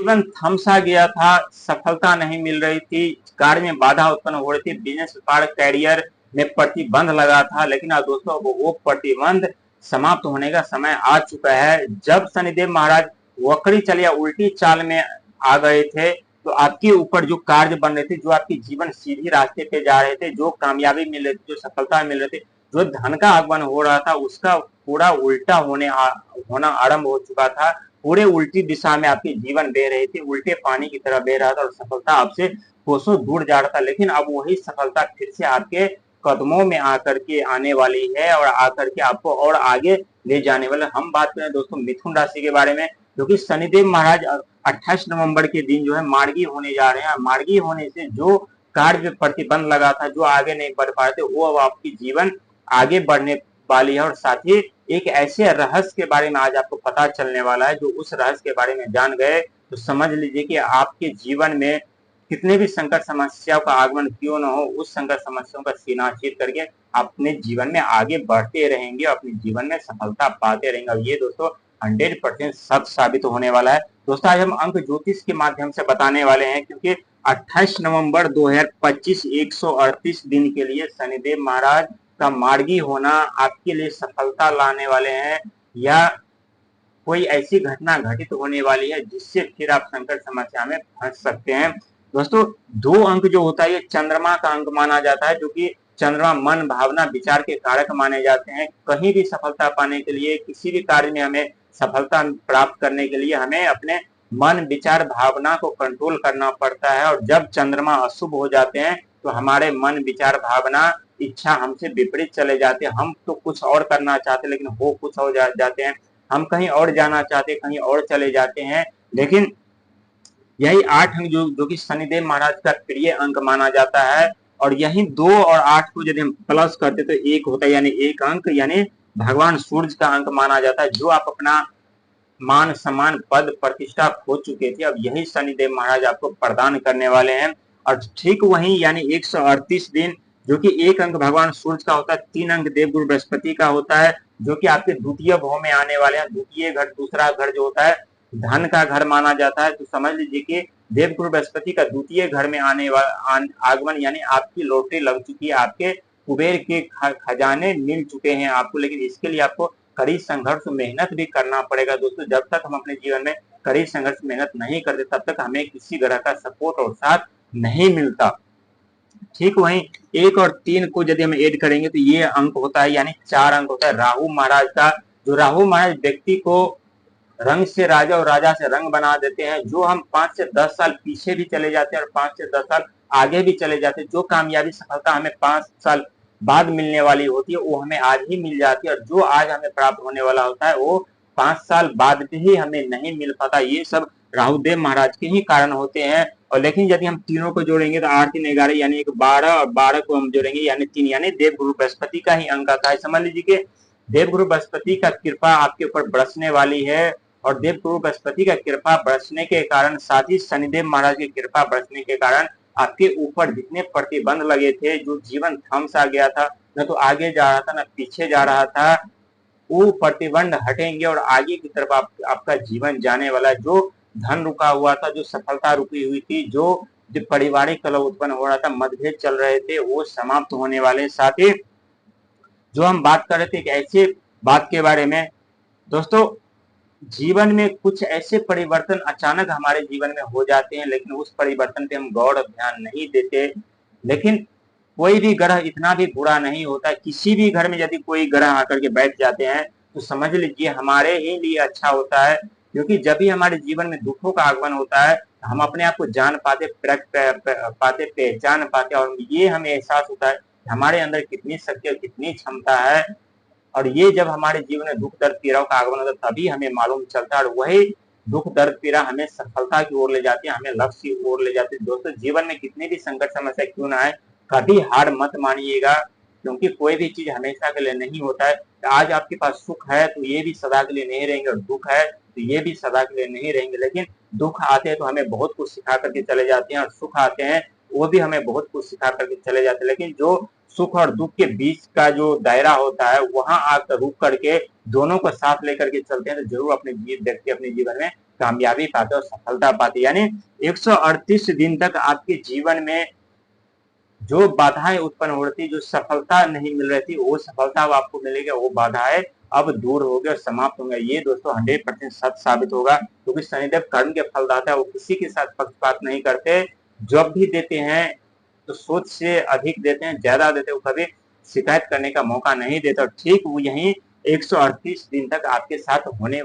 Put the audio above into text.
जीवन थम सा गया था, सफलता नहीं मिल रही थी, कार्य में बाधा उत्पन्न हो रही थी, बिजनेस व्यापार कैरियर में प्रतिबंध लगा था। लेकिन अब दोस्तों वो प्रतिबंध समाप्त होने का समय आ चुका है। जब शनिदेव महाराज वक्री चल या उल्टी चाल में आ गए थे, तो आपके ऊपर जो कार्य बन रहे थे, जो आपकी जीवन सीधी रास्ते पे जा रहे थे, जो कामयाबी मिल रही थी, जो सफलता मिल रही थी, जो धन का आगमन हो रहा था, उसका पूरा उल्टा होना आरंभ हो चुका था। पूरे उल्टी दिशा में आपकी जीवन बह रही थी, उल्टे पानी की तरह बह रहा था, और सफलता आपसे कोसों दूर जा रहा था। लेकिन अब वही सफलता फिर से आपके कदमों में आकर के आने वाली है, और आकर के आपको और आगे ले जाने वाले। हम बात करें दोस्तों मिथुन राशि के बारे में, क्योंकि शनिदेव महाराज 28 नवंबर के दिन जो है मार्गी होने जा रहे हैं। मार्गी होने से जो कार्य प्रतिबंध लगा था, जो आगे नहीं बढ़ पा रहे थे, वो अब आपकी जीवन आगे बढ़ने वाली है। और साथ ही एक ऐसे रहस्य के बारे में आज आपको पता चलने वाला है, जो उस रहस्य के बारे में जान गए तो समझ लीजिए कि आपके जीवन में कितने भी संकट समस्याओं का आगमन क्यों न हो, उस संकट समस्याओं का सीना चीर करके अपने जीवन में आगे बढ़ते रहेंगे, अपने जीवन में सफलता पाते रहेंगे। और ये दोस्तों 100% सच साबित होने वाला है। दोस्तों आज हम अंक ज्योतिष के माध्यम से बताने वाले हैं, क्योंकि 28 नवंबर 2025 138 दिन के लिए शनिदेव महाराज का मार्गी होना आपके लिए सफलता लाने वाले हैं, या कोई ऐसी घटना घटित होने वाली है जिससे फिर आप संकट समस्या में फंस सकते हैं। दोस्तों 2 अंक जो होता है ये चंद्रमा का अंक माना जाता है, जो कि चंद्रमा मन भावना विचार के कारक माने जाते हैं। कहीं भी सफलता पाने के लिए, किसी भी कार्य में हमें सफलता प्राप्त करने के लिए हमें अपने मन विचार भावना को कंट्रोल करना पड़ता है। और जब चंद्रमा अशुभ हो जाते हैं तो हमारे मन विचार भावना इच्छा हमसे विपरीत चले जाते हैं। हम तो कुछ और करना चाहते लेकिन हो कुछ और जाते हैं, हम कहीं और जाना चाहते कहीं और चले जाते हैं। लेकिन यही 8 अंक जो कि शनिदेव महाराज का प्रिय अंक माना जाता है, और यही 2 और 8 को यदि हम प्लस करते तो 1 होता है, यानी 1 अंक, यानी भगवान सूर्य का अंक माना जाता है। जो आप अपना मान सम्मान पद प्रतिष्ठा खो चुके थे, अब यही शनिदेव महाराज आपको प्रदान करने वाले हैं। और ठीक वही यानी 138 दिन, जो कि 1 अंक भगवान सूर्य का होता है, 3 अंक देवगुरु बृहस्पति का होता है, जो कि आपके द्वितीय भाव में आने वाले हैं। द्वितीय घर, दूसरा घर जो होता है धन का घर माना जाता है। तो समझ लीजिए कि देवगुरु बृहस्पति का द्वितीय घर में आने वाला आगमन, यानी आपकी लॉटरी लग चुकी है, आपके कुबेर के खजाने मिल चुके हैं आपको। लेकिन इसके लिए आपको कड़ी संघर्ष मेहनत भी करना पड़ेगा। दोस्तों जब तक हम अपने जीवन में कड़ी संघर्ष मेहनत नहीं करते, तब तक हमें किसी तरह का सपोर्ट और साथ नहीं मिलता। ठीक वहीं 1 और 3 को यदि हम ऐड करेंगे तो ये अंक होता है, यानी 4 अंक होता है राहु महाराज का। जो राहु महाराज व्यक्ति को रंग से राजा और राजा से रंग बना देते हैं। जो हम 5 से 10 साल पीछे भी चले जाते हैं और 5 से 10 साल आगे भी चले जाते हैं, जो कामयाबी सफलता हमें 5 साल बाद मिलने वाली होती है वो हमें आज ही मिल जाती है, और जो आज हमें प्राप्त होने वाला होता है वो 5 साल बाद भी हमें नहीं मिल पाता। ये सब राहुदेव महाराज के ही कारण होते हैं। और लेकिन यदि हम तीनों को जोड़ेंगे तो 8 3 11 यानी एक 12, और 12 को हम जोड़ेंगे यानी 3, यानी देवगुरु बृहस्पति का ही अंक आता है। समझ लीजिए कि देवगुरु बृहस्पति का कृपा आपके ऊपर बरसने वाली है, और देवगुरु बृहस्पति का कृपा बरसने के कारण, साथ ही शनिदेव महाराज की कृपा बरसने के कारण आपके ऊपर जितने प्रतिबंध लगे थे, जो जीवन थम सा गया था, न तो आगे जा रहा था न पीछे जा रहा था, वो प्रतिबंध हटेंगे और आगे की तरफ आपका जीवन जाने वाला है। जो धन रुका हुआ था, जो सफलता रुकी हुई थी, जो पारिवारिक कलह उत्पन्न हो रहा था, मतभेद चल रहे थे, वो समाप्त होने वाले। साथ ही जो हम बात कर रहे थे एक ऐसे बात के बारे में, दोस्तों जीवन में कुछ ऐसे परिवर्तन अचानक हमारे जीवन में हो जाते हैं, लेकिन उस परिवर्तन पे हम गौर ध्यान नहीं देते। लेकिन कोई भी ग्रह इतना भी बुरा नहीं होता। किसी भी घर में यदि कोई ग्रह आकर के बैठ जाते हैं तो समझ लीजिए हमारे ही लिए अच्छा होता है, क्योंकि जब भी हमारे जीवन में दुखों का आगमन होता है हम अपने आप को जान पाते, पाते, पहचान पाते, और ये हमें एहसास होता है हमारे अंदर कितनी शक्ति और कितनी क्षमता है। और ये जब हमारे जीवन में दुख दर्द पीड़ाओं का आगमन होता है तभी हमें मालूम चलता है, और वही दुख दर्द पीड़ा हमें सफलता की ओर ले जाती है, हमें लक्ष्य की ओर ले जाती है। दोस्तों जीवन में कितनी भी संकट समस्या क्यों ना आए, कभी हार मत मानिएगा, क्योंकि कोई भी चीज हमेशा के लिए नहीं होता है। आज आपके पास सुख है तो ये भी सदा के लिए नहीं रहेंगे, और दुख है तो ये भी सदा के लिए नहीं रहेंगे। लेकिन दुख आते हैं तो हमें बहुत कुछ सिखा करके चले जाते हैं, और सुख आते हैं वो भी हमें बहुत कुछ सिखा करके चले जाते हैं। लेकिन जो सुख और दुख के बीच का जो दायरा होता है वहां आकर रुक करके दोनों को साथ लेकर के चलते हैं तो जरूर अपने व्यक्ति अपने जीवन में कामयाबी पाते और सफलता पाते। यानी 138 दिन तक आपके जीवन में जो बाधाएं उत्पन्न हो रही थी, जो सफलता नहीं मिल रही थी, वो सफलता अब आपको मिलेगी, वो बाधाएं अब दूर हो गए और समाप्त होंगे। ये दोस्तों 100% सत्य साबित होगा, क्योंकि शनिदेव कर्म के फलदाता है, वो किसी के साथ पक्षपात नहीं करते। जब भी देते हैं तो सोच से अधिक देते हैं, ज्यादा देते हैं, वो कभी शिकायत करने का मौका नहीं देता। ठीक वो यही 138 दिन तक आपके साथ होने